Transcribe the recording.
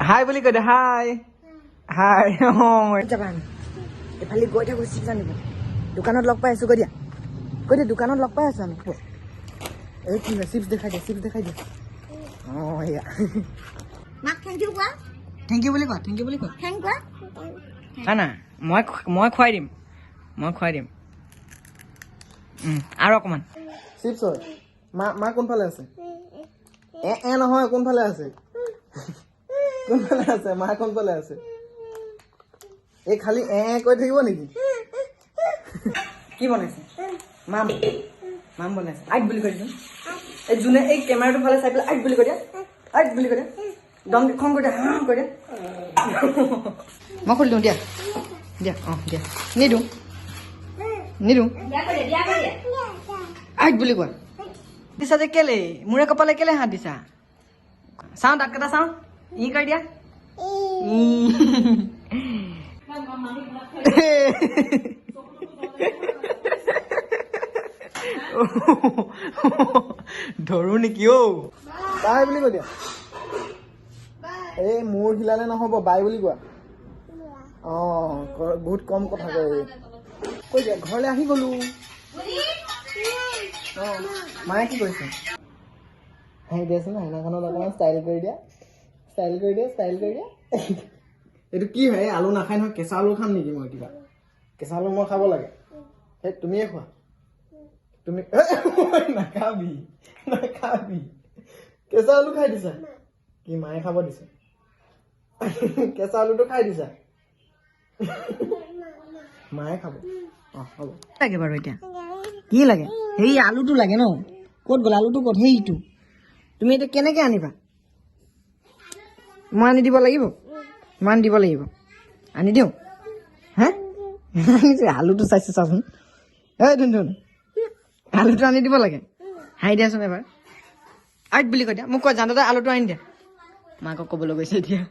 হাই বুলি কৈ দে হাই হাই যাবা এফালে গৈ থাকো চিপছ আনিব দোকানত লগ পাই আছো কৈ দিয়া দোকানত লগ পাই আছো আমি এই কি হয় চিপছ দেখাই দিয়া এয়া মাক থেংক ইউ কোৱা থেংক ইউ বুলি কোৱা থেংক কোৱা না মই খুৱাই দিম আৰু অকণমান চিপছ হয় মা কোনফালে আছে নহয় কোনফালে আছে মা কোনফালে আছে এই খালি কৈ থাকিব নেকি কি বনাইছে মাম বনাইছে আইট বুলি কৈ দিছো এই যোনে এই কেমেৰাটোৰ ফালে চাই পেলাই আইট বুলি কৈ দিয়া দম খং কৈ দিয়া কৈ দিয়া মই খুলি দিওঁ দিয়া দিয়া নিদিওঁ আইট বুলি কোৱা দিছা যে কেলে মূৰে কপালে কেলে হাত দিছা চাওঁ দাঁত কেইটা চাওঁ ই কৰি দিয়া ধৰো নেকি বাই বুলি কৈ দিয়া এই মূৰ হিলালে নহব বাই বুলি কোৱা বহুত কম কথা কৈ দিয়া ঘৰলৈ আহি গলো মায়ে কি কৰিছে হাঁহি দিয়াচোন সেইদিনাখনত অকণমান ষ্টাইল কৰি দিয়া এইটো কি হয় আলু নাখায় নহয় কেঁচা আলু খাম নেকি মই কিবা কেঁচা আলু মই খাব লাগে সেই তুমিয়ে খোৱা তুমি নাখাবি কেঁচা আলু খাই দিছা কি মায়ে খাব দিছে কেঁচা আলুটো খাই দিছা মায়ে খাব হ'ব লাগে বাৰু এতিয়া কি লাগে সেই আলুটো লাগে ন ক'ত গ'ল আলুটো ক'ত সেইটো তুমি এতিয়া কেনেকে আনিবা মই আনি দিব লাগিব আনি দিওঁ হে আলুটো চাইছে চাচোন এই ধুন আলুটো আনি দিব লাগে হাঁহি দিয়াচোন এবাৰ আইট বুলি কৈ দিয়া মোক কয় জান দাদা আলুটো আনি দিয়া মাকক ক'বলৈ গৈছে এতিয়া